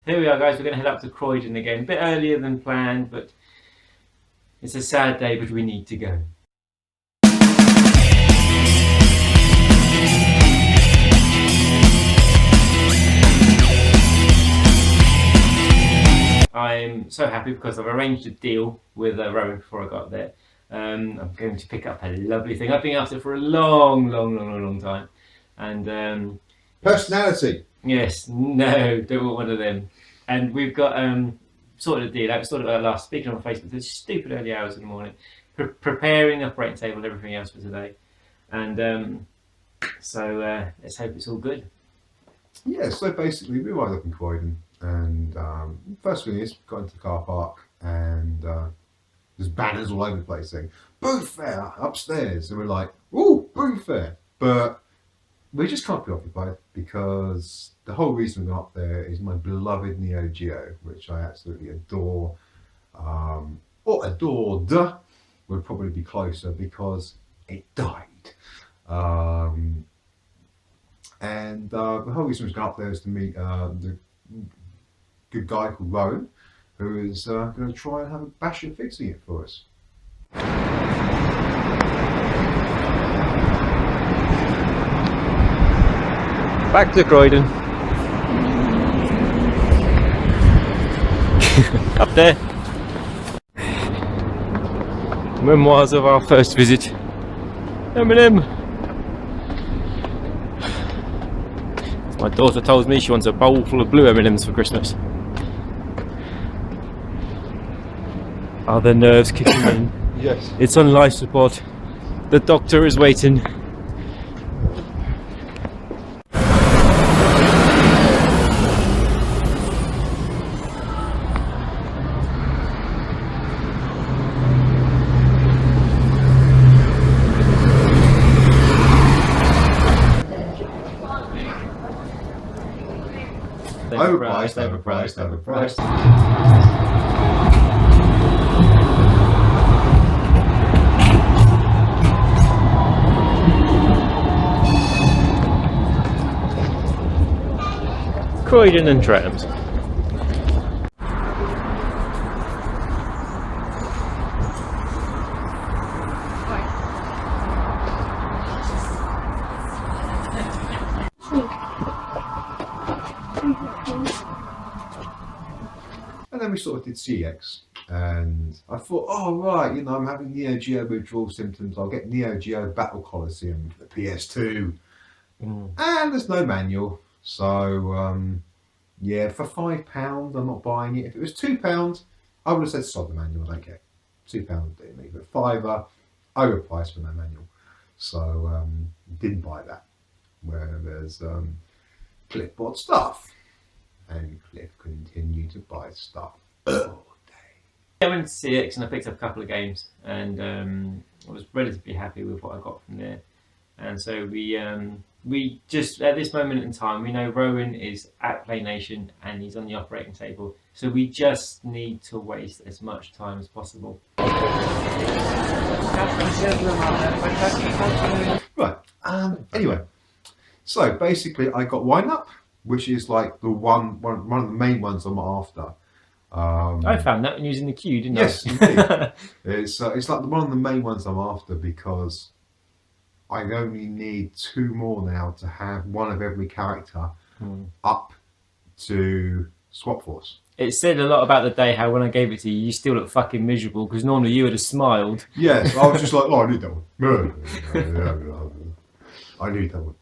here we are, guys. We're going to head up to Croydon again. A bit earlier than planned, but it's a sad day, but we need to go. I'm so happy because I've arranged a deal with Rowan before I got there. I'm going to pick up a lovely thing I've been after for a long time. And personality. Yes, no, don't want one of them. And we've got sorted a deal out. Sorted out last. Speaking on Facebook, there's stupid early hours in the morning, preparing the operating table and everything else for today. And so let's hope it's all good. Yeah. So basically, we arrived up in Croydon, and first thing is got into the car park, and there's banners all over the place saying booth fair upstairs, and we're like, ooh, booth fair, but we just can't be occupied because the whole reason we're up there is my beloved Neo Geo, which I absolutely adore, or adored would probably be closer because it died. And the whole reason we're going up there is to meet the good guy called Rowan, who is going to try and have a bash at fixing it for us. Back to Croydon. Up there. Memoirs of our first visit. Eminem. My daughter tells me she wants a bowl full of blue M&Ms for Christmas. Are the nerves kicking in? Yes. It's on life support. The doctor is waiting. Overpriced. Croydon and trams. And then we sort of did CX, and I thought, oh right, you know, I'm having Neo Geo withdrawal symptoms. I'll get Neo Geo Battle Coliseum for the PS2, and there's no manual, so yeah, for £5, I'm not buying it. If it was £2, I would have said sod the manual. I don't care. £2 would do me, but £5 overpriced for no manual, so didn't buy that. Where there's Cliff bought stuff. And Cliff continued to buy stuff all day. I went to CX and I picked up a couple of games, and I was relatively happy with what I got from there. And so we just, at this moment in time, we know Rowan is at Play Nation and he's on the operating table, so we just need to waste as much time as possible. Right. Anyway, so basically, I got Wind Up, which is like the one of the main ones I'm after. I found that when you was in the queue, didn't I? Yes, indeed. It's like one of the main ones I'm after because I only need 2 more now to have one of every character up to Swap Force. It said a lot about the day how when I gave it to you, you still look fucking miserable because normally you would have smiled. Yes, I was just like, oh, I need that one. I need that one.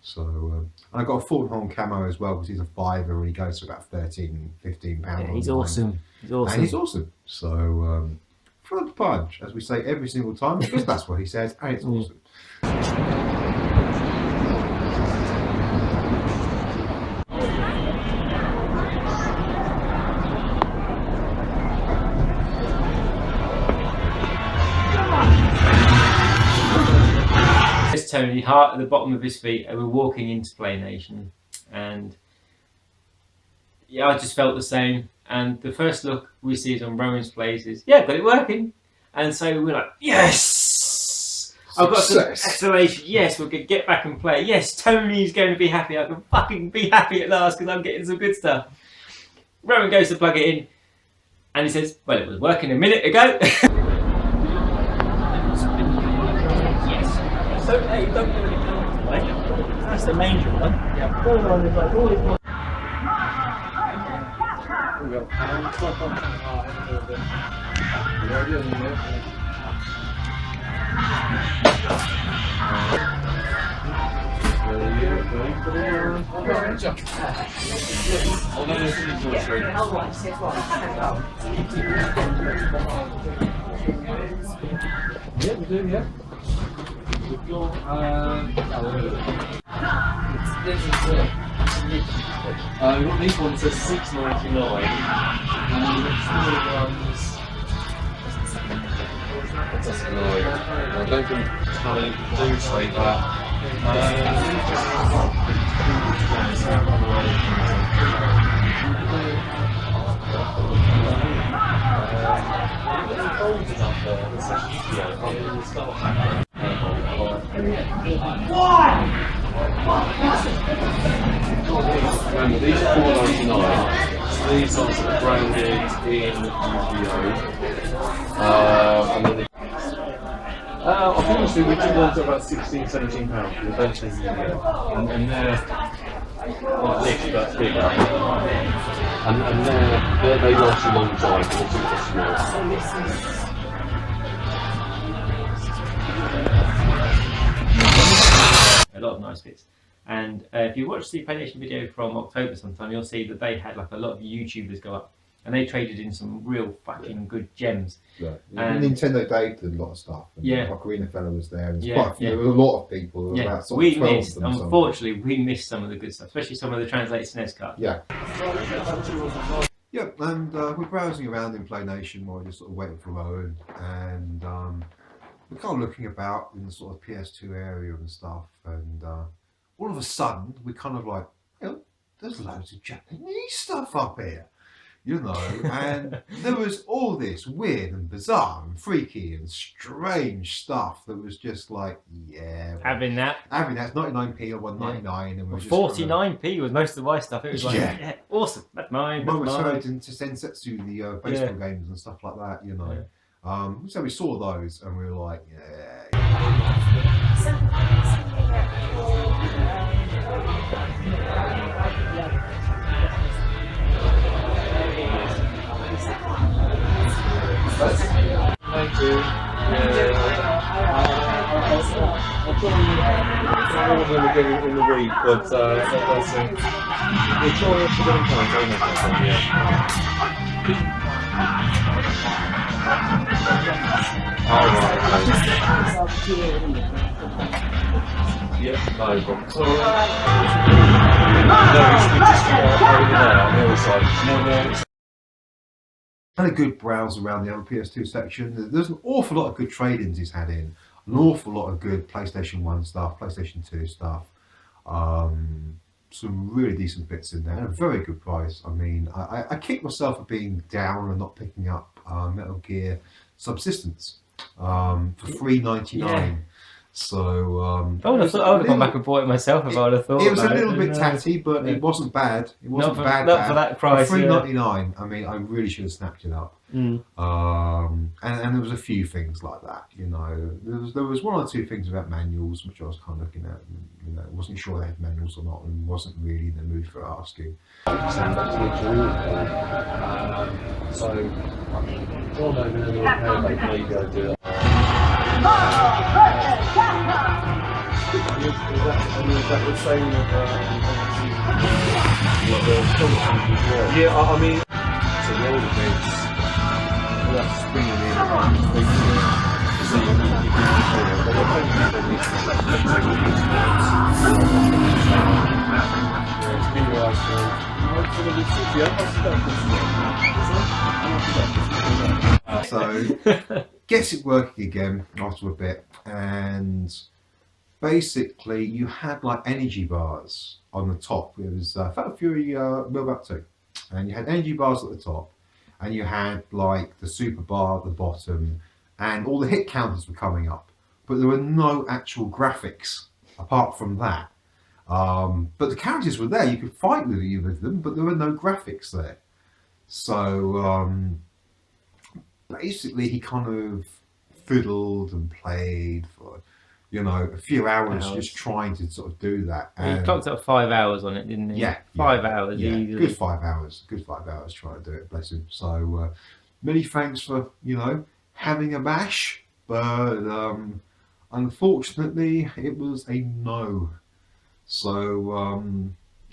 So I got a Thornton camo as well because he's a £5 and he goes to about £13-15. Yeah, he's awesome. He's awesome. And he's awesome. So front punch, as we say every single time, because that's what he says, and it's awesome. There's Tony, heart at the bottom of his feet, and we're walking into Play Nation, and yeah, I just felt the same. And the first look we see is on Rowan's place is, yeah, got it working. And so we're like, yes! I've got some acceleration. Yes, we're going to get back and play. Yes, Tony's going to be happy. I can fucking be happy at last because I'm getting some good stuff. Rowan goes to plug it in, and he says, "Well, it was working a minute ago." Yes. So hey, don't do any counting, right? That's the major one. Yeah. The other one is like all it. Yeah, we do, yeah. We've got, we've got these ones at £6.99, and the smaller ones. That's annoying. I don't think talent do say that. And these are £4.99. These are sort of branded in UVO. And then I'll be honest with you, we do ones at about £16, £17. Eventually, and they're not this, but bigger. And they last a long time, but they're super small. A lot of nice bits. And if you watch the PlayStation video from October sometime, you'll see that they had like a lot of YouTubers go up, and they traded in some real fucking good gems. Yeah. Nintendo Day did a lot of stuff. And yeah. Ocarina Fella was there. And Yeah, quite a few, there were a lot of people. Yeah. About sort We of 12 missed, of them, unfortunately, we missed some of the good stuff, especially some of the translated SNES cards. Yeah. Yeah, and we're browsing around in Play Nation while we're just sort of waiting for Rowan, and we're kind of looking about in the sort of PS2 area and stuff, and all of a sudden we're kind of like, you know, there's loads of Japanese stuff up here, you know, and there was all this weird and bizarre and freaky and strange stuff that was just like, yeah, Having that. it's 99p or 199, and we're just 49p was most of my stuff. It was like, Yeah. yeah, awesome, that's mine. Mine That's was mine. turned into Sensetsu, the baseball games and stuff like that, you know. So we saw those and we were like, yeah. Thank you. I'll try and order again in the week, but that's we'll try it for them times, yeah, no problem. So, no, it's just over there on the other side. Had a good browse around the other PS2 section. There's an awful lot of good trade-ins he's had in. An awful lot of good PlayStation 1 stuff, PlayStation 2 stuff. Some really decent bits in there. At a very good price. I mean, I kicked myself for being down and not picking up Metal Gear Subsistence for $3.99. Yeah. So I would have gone back and bought it myself if I would have thought. it was a about little it, bit tatty, but it wasn't bad. It wasn't bad. Not for that price. For $3.99. I mean, I really should have snapped it up. Mm. And there was a few things like that. You know, there was one or two things about manuals which I was kind of looking at. And, you know, wasn't sure they had manuals or not, and wasn't really in the mood for asking. So, John over there, they go do it. Is that the same with yeah, I mean, so the older bits, that's bringing in so you can So gets it working again after a bit, and basically you had like energy bars on the top. It was Fatal Fury World War 2, and you had energy bars at the top, and you had like the super bar at the bottom, and all the hit counters were coming up, but there were no actual graphics apart from that. But the characters were there. You could fight with them, but there were no graphics there. So basically, he kind of fiddled and played for, a few hours just trying to sort of do that. He clocked up 5 hours on it, didn't he? Yeah, 5 hours yeah, easily. good 5 hours. Good 5 hours trying to do it. Bless him. So many thanks for having a bash, but unfortunately it was a no. So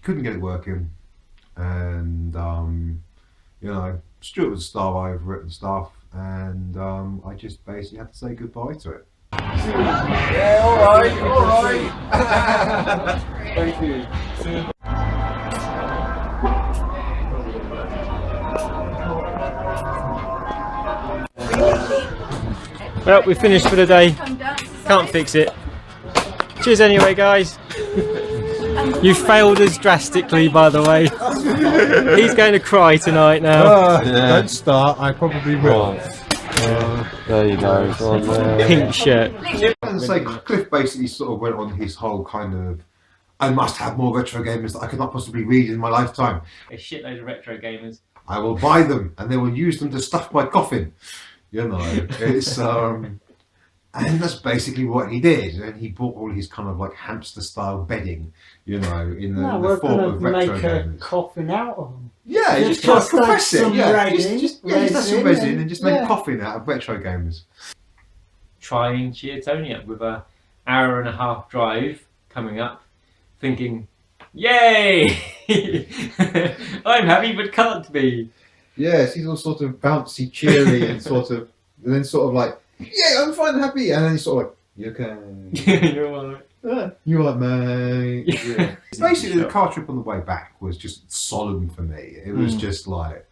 couldn't get it working, and Stuart was a star over it and stuff, and I just basically had to say goodbye to it. Yeah, all right. Thank you. Well, we're finished for the day. Can't fix it. Cheers anyway, guys. You failed us drastically, by the way. He's going to cry tonight now. Don't start, I probably will. There you go. It's on there. Pink shirt. As I say, Cliff basically sort of went on his whole kind of, I must have more retro gamers that I could not possibly read in my lifetime. A shitload of retro gamers. I will buy them and they will use them to stuff my coffin. It's and that's basically what he did. And he bought all his kind of like hamster style bedding, in the form of retro make gamers. a coffin out of them. Yeah, just compress it. Yeah, just have some resin and just make a coffin out of retro gamers. Try and cheer Tony up with a hour-and-a-half drive coming up, thinking, "Yay! I'm happy but can't be." Yes, he's all sort of bouncy, cheery, and then sort of like, "Yeah, I'm fine and happy," and then he's sort of like, "You okay? You're all right. You alright, mate?" Yeah. Basically, the car trip on the way back was just solemn for me. It was just like,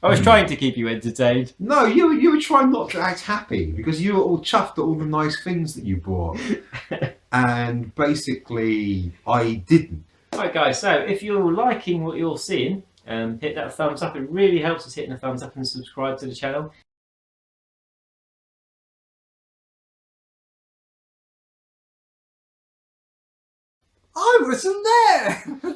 I was trying to keep you entertained. no, you were trying not to act happy because you were all chuffed at all the nice things that you bought, and basically, I didn't. Right, guys. So if you're liking what you're seeing, hit that thumbs up. It really helps us hitting a thumbs up and subscribe to the channel. I wasn't there!